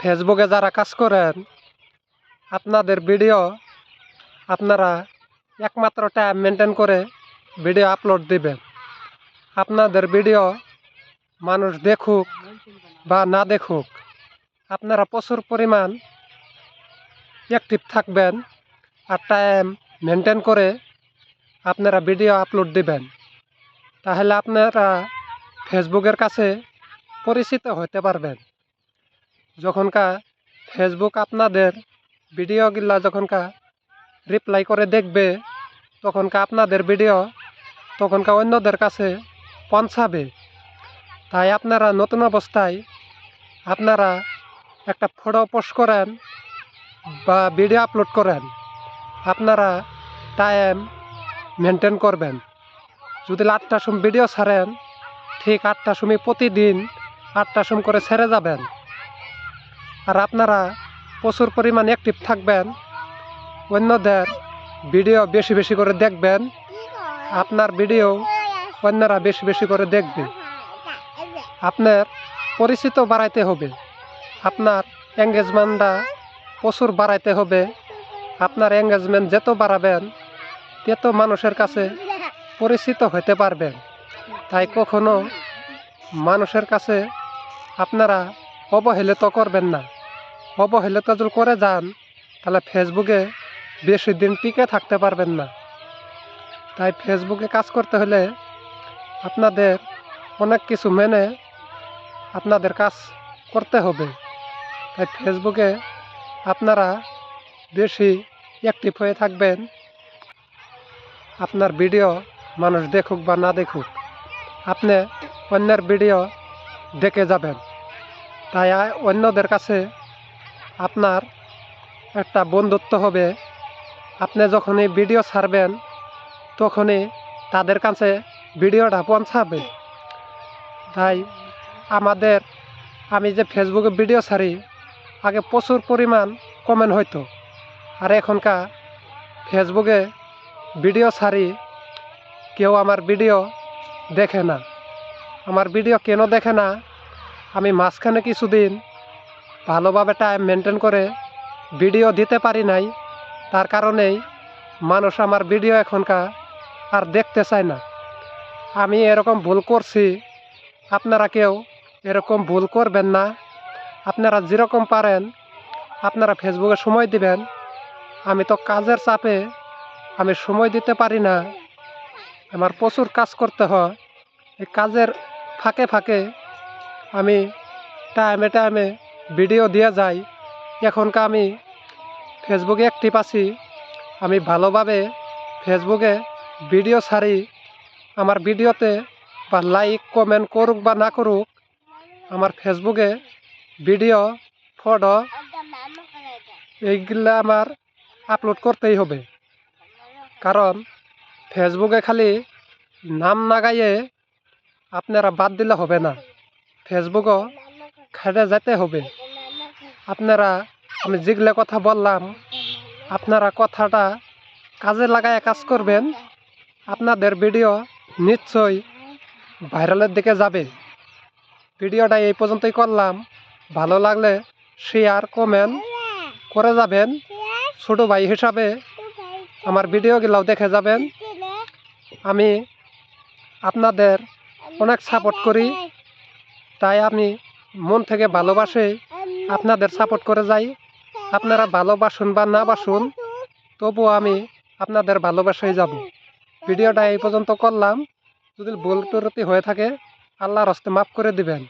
ফেসবুকে যারা কাজ করেন আপনাদের ভিডিও আপনারা একমাত্র টাইম মেনটেন করে ভিডিও আপলোড দিবেন। আপনাদের ভিডিও মানুষ দেখুক বা না দেখুক, আপনারা প্রচুর পরিমাণ অ্যাক্টিভ থাকবেন আর টাইম মেনটেন করে আপনারা ভিডিও আপলোড দিবেন। তাহলে আপনারা ফেসবুকের কাছে পরিচিত হতে পারবেন। যখনকার ফেসবুক আপনাদের ভিডিওগুলা যখনকার রিপ্লাই করে দেখবে, তখনকার আপনাদের ভিডিও তখনকার অন্যদের কাছে পৌঁছাবে। তাই আপনারা নতুন অবস্থায় আপনারা একটা ফটো পোস্ট করেন বা ভিডিও আপলোড করেন, আপনারা টাইম মেনটেন করবেন। যদি 8টার সময় ভিডিও ছাড়েন, ঠিক 8টার সময় প্রতিদিন 8টার সময় করে ছেড়ে যাবেন। আর আপনারা প্রচুর পরিমাণ অ্যাক্টিভ থাকবেন, অন্যদের ভিডিও বেশি বেশি করে দেখবেন, আপনার ভিডিও অন্যরা বেশি বেশি করে দেখবে। আপনার পরিচিত বাড়াইতে হবে, আপনার এঙ্গেজমেন্টটা প্রচুর বাড়াইতে হবে। আপনার এঙ্গেজমেন্ট যত বাড়াবেন তত মানুষের কাছে পরিচিত হতে পারবেন। তাই কখনো মানুষের কাছে আপনারা অবহেলিত করবেন না। অবহেলিত যদি করে যান তাহলে ফেসবুকে বেশি দিন টিকে থাকতে পারবেন না। তাই ফেসবুকে কাজ করতে হলে আপনাদের অনেক কিছু মেনে আপনাদের কাজ করতে হবে। তাই ফেসবুকে আপনারা বেশি অ্যাক্টিভ হয়ে থাকবেন। আপনার ভিডিও মানুষ দেখুক বা না দেখুক, আপনি অন্যের ভিডিও দেখে যাবেন। তাই অন্যদের কাছে আপনার একটা বন্ধুত্ব হবে। আপনি যখনই ভিডিও ছাড়বেন তখনই তাদের কাছে ভিডিওটা পৌঁছাবে। তাই আমি যে ফেসবুকে ভিডিও ছাড়ি, আগে প্রচুর পরিমাণ কমেন্ট হইতো, আর এখনকার ফেসবুকে ভিডিও ছাড়ি কেউ আমার ভিডিও দেখে না। আমার ভিডিও কেন দেখে না? আমি মাঝখানে কিছুদিন ভালোভাবে টাইম মেনটেন করে ভিডিও দিতে পারি নাই, তার কারণেই মানুষ আমার ভিডিও এখনকার আর দেখতে চায় না। আমি এরকম ভুল করছি, আপনারা কেউ এরকম ভুল করবেন না। আপনারা যেরকম পারেন আপনারা ফেসবুকে সময় দিবেন। আমি তো কাজের চাপে আমি সময় দিতে পারি না, আমার প্রচুর কাজ করতে হয়। এই কাজের ফাঁকে ফাঁকে আমি টাইমে টাইমে ভিডিও দিয়ে যাই। এখনকার আমি ফেসবুকে অ্যাক্টিভ আছি, আমি ভালোভাবে ফেসবুকে ভিডিও ছাড়ি। আমার ভিডিওতে বা লাইক কমেন্ট করুক বা না করুক, আমার ফেসবুকে ভিডিও ফটো এইগুলা আমার আপলোড করতেই হবে। কারণ ফেসবুকে খালি নাম না গাইয়ে আপনারা বাদ দিলে হবে না, ফেসবুকও খেটে যেতে হবে। আপনারা আমি যেগুলো কথা বললাম, আপনারা কথাটা কাজে লাগায় কাজ করবেন, আপনাদের ভিডিও নিশ্চয়ই ভাইরালের দিকে যাবে। ভিডিওটা এই পর্যন্তই করলাম। ভালো লাগলে শেয়ার কমেন্ট করে যাবেন। ছোটো ভাই হিসাবে আমার ভিডিওগুলোও দেখে যাবেন। আমি আপনাদের অনেক সাপোর্ট করি, তাই আমি মন থেকে ভালোবাসে আপনাদের সাপোর্ট করে যাই। আপনারা ভালোবাসুন বা না বাসুন, তবুও আমি আপনাদের ভালোবাসাই যাব। ভিডিওটা এই পর্যন্ত করলাম, যদি ভুল ত্রুটি হয়ে থাকে আল্লাহর হস্তে মাফ করে দিবেন।